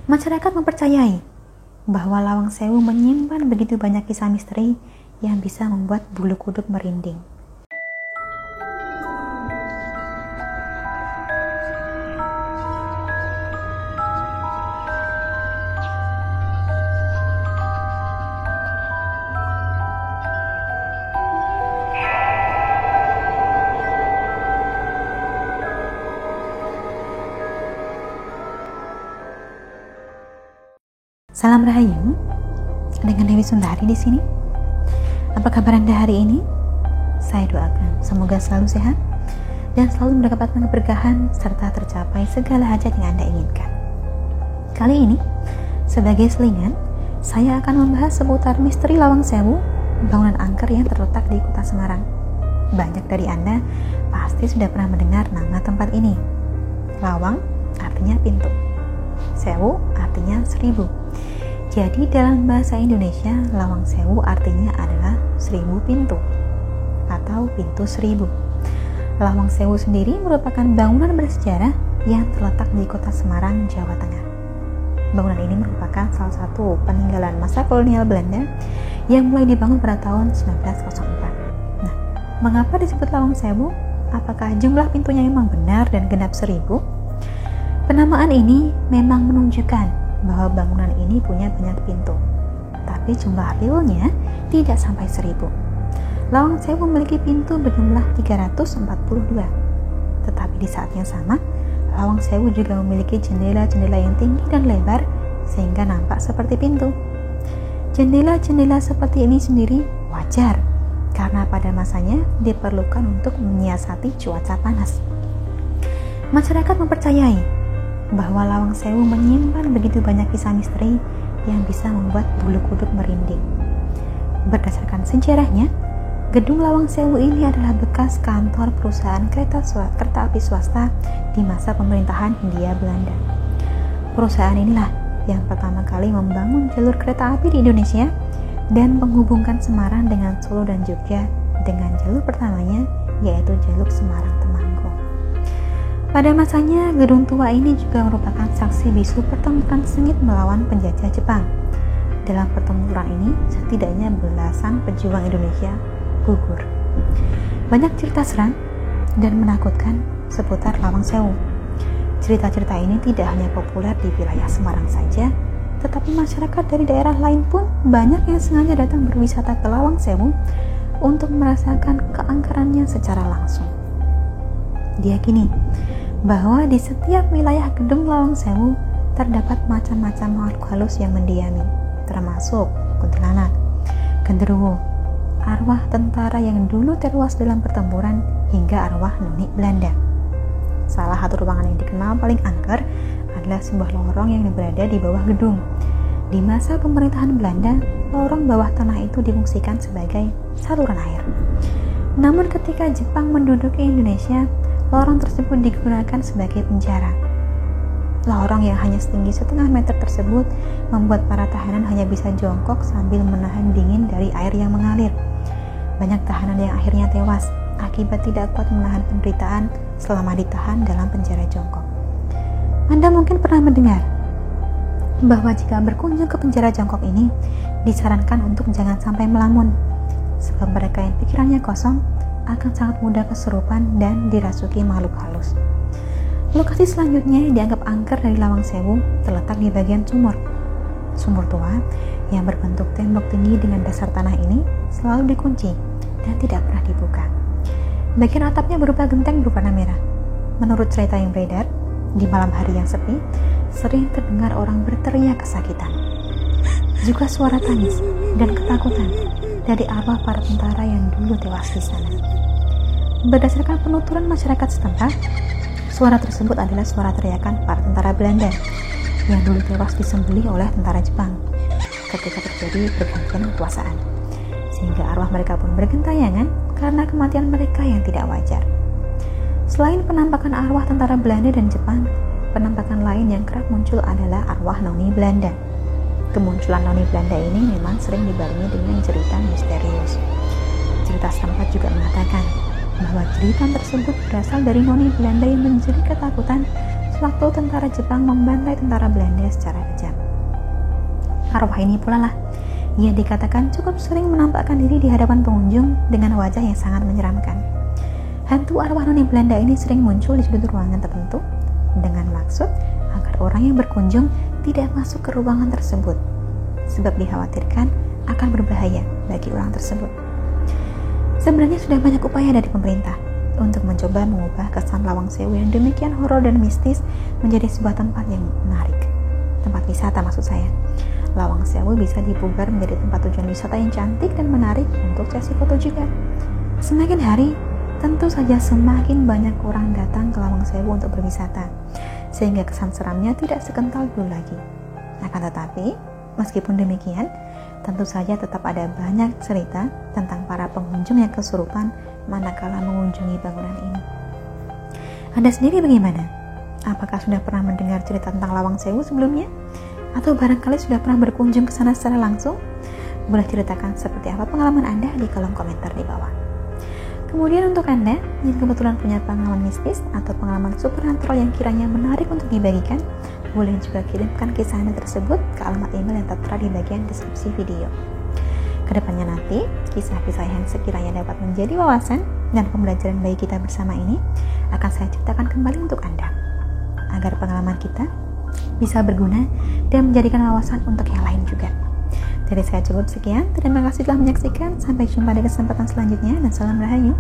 Masyarakat mempercayai bahwa Lawang Sewu menyimpan begitu banyak kisah misteri yang bisa membuat bulu kuduk merinding. Salam Rahayu, dengan Dewi Sundari di sini. Apa kabar Anda hari ini? Saya doakan semoga selalu sehat dan selalu mendapatkan keberkahan serta tercapai segala hajat yang Anda inginkan. Kali ini, sebagai selingan, saya akan membahas seputar misteri Lawang Sewu, bangunan angker yang terletak di Kota Semarang. Banyak dari Anda pasti sudah pernah mendengar nama tempat ini. Lawang artinya pintu, Sewu artinya 1000. Jadi dalam bahasa Indonesia, Lawang Sewu artinya adalah 1000 pintu atau pintu 1000. Lawang Sewu sendiri merupakan bangunan bersejarah yang terletak di Kota Semarang, Jawa Tengah. Bangunan ini merupakan salah satu peninggalan masa kolonial Belanda yang mulai dibangun pada tahun 1904. Nah, mengapa disebut Lawang Sewu? Apakah jumlah pintunya memang benar dan genap 1000? Penamaan ini memang menunjukkan bahwa bangunan ini punya banyak pintu, tapi jumlah realnya tidak sampai 1000. Lawang Sewu memiliki pintu berjumlah 342. Tetapi di saat yang sama, Lawang Sewu juga memiliki jendela-jendela yang tinggi dan lebar sehingga nampak seperti pintu. Jendela-jendela seperti ini sendiri wajar karena pada masanya diperlukan untuk menyiasati cuaca panas. Masyarakat mempercayai bahwa Lawang Sewu menyimpan begitu banyak kisah misteri yang bisa membuat bulu kuduk merinding. Berdasarkan sejarahnya, gedung Lawang Sewu ini adalah bekas kantor perusahaan kereta api swasta di masa pemerintahan Hindia Belanda. Perusahaan inilah yang pertama kali membangun jalur kereta api di Indonesia dan menghubungkan Semarang dengan Solo dan Jogja dengan jalur pertamanya, yaitu jalur Semarang-Temanggung. Pada masanya, gedung tua ini juga merupakan saksi bisu pertempuran sengit melawan penjajah Jepang. Dalam pertempuran ini, setidaknya belasan pejuang Indonesia gugur. Banyak cerita seram dan menakutkan seputar Lawang Sewu. Cerita-cerita ini tidak hanya populer di wilayah Semarang saja, tetapi masyarakat dari daerah lain pun banyak yang sengaja datang berwisata ke Lawang Sewu untuk merasakan keangkerannya secara langsung. Diyakini bahwa di setiap wilayah gedung Lawang Sewu terdapat macam-macam makhluk halus yang mendiami, termasuk kuntilanak, genderuwo, arwah tentara yang dulu tewas dalam pertempuran, hingga arwah noni Belanda. Salah satu ruangan yang dikenal paling angker adalah sebuah lorong yang berada di bawah gedung. Di masa pemerintahan Belanda, lorong bawah tanah itu difungsikan sebagai saluran air. Namun ketika Jepang menduduki Indonesia, lorong tersebut digunakan sebagai penjara. Lorong yang hanya setinggi 1,5 meter tersebut membuat para tahanan hanya bisa jongkok sambil menahan dingin dari air yang mengalir. Banyak tahanan yang akhirnya tewas akibat tidak kuat menahan penderitaan selama ditahan dalam penjara jongkok. Anda mungkin pernah mendengar bahwa jika berkunjung ke penjara jongkok ini, disarankan untuk jangan sampai melamun, sebab mereka yang pikirannya kosong akan sangat mudah kesurupan dan dirasuki makhluk halus. Lokasi selanjutnya yang dianggap angker dari Lawang Sewu terletak di bagian sumur. Sumur tua yang berbentuk tembok tinggi dengan dasar tanah ini selalu dikunci dan tidak pernah dibuka. Bagian atapnya berupa genteng berwarna merah. Menurut cerita yang beredar, di malam hari yang sepi, sering terdengar orang berteriak kesakitan. Juga suara tangis dan ketakutan dari arwah para tentara yang dulu tewas di sana. Berdasarkan penuturan masyarakat setempat, suara tersebut adalah suara teriakan para tentara Belanda yang dulu tewas disembelih oleh tentara Jepang ketika terjadi pergantian kekuasaan, sehingga arwah mereka pun bergentayangan karena kematian mereka yang tidak wajar. Selain penampakan arwah tentara Belanda dan Jepang, penampakan lain yang kerap muncul adalah arwah noni Belanda. Kemunculan noni Belanda ini memang sering dibarengi dengan cerita misterius. Cerita setempat juga mengatakan bahwa cerita tersebut berasal dari noni Belanda yang menjadi ketakutan sewaktu tentara Jepang membantai tentara Belanda secara kejam. Arwah ini pula lah, ia dikatakan cukup sering menampakkan diri di hadapan pengunjung dengan wajah yang sangat menyeramkan. Hantu arwah noni Belanda ini sering muncul di sudut ruangan tertentu dengan maksud agar orang yang berkunjung tidak masuk ke ruangan tersebut, sebab dikhawatirkan akan berbahaya bagi orang tersebut. Sebenarnya sudah banyak upaya dari pemerintah untuk mencoba mengubah kesan Lawang Sewu yang demikian horor dan mistis menjadi sebuah tempat yang menarik. Tempat wisata maksud saya. Lawang Sewu bisa dipugar menjadi tempat tujuan wisata yang cantik dan menarik untuk sesi foto juga. Semakin hari, tentu saja semakin banyak orang datang ke Lawang Sewu untuk berwisata, sehingga kesan seramnya tidak sekental dulu lagi. Akan tetapi, meskipun demikian, tentu saja tetap ada banyak cerita tentang para pengunjung yang kesurupan manakala mengunjungi bangunan ini. Anda sendiri bagaimana? Apakah sudah pernah mendengar cerita tentang Lawang Sewu sebelumnya? Atau barangkali sudah pernah berkunjung ke sana secara langsung? Boleh ceritakan seperti apa pengalaman Anda di kolom komentar di bawah. Kemudian untuk Anda yang kebetulan punya pengalaman mistis atau pengalaman supernatural yang kiranya menarik untuk dibagikan, boleh juga kirimkan kisah Anda tersebut ke alamat email yang tertera di bagian deskripsi video. Kedepannya nanti, kisah-kisah yang sekiranya dapat menjadi wawasan dan pembelajaran bagi kita bersama ini akan saya ceritakan kembali untuk Anda, agar pengalaman kita bisa berguna dan menjadikan wawasan untuk yang lain juga. Dari saya cukup sekian, terima kasih telah menyaksikan, sampai jumpa di kesempatan selanjutnya dan salam rahayu.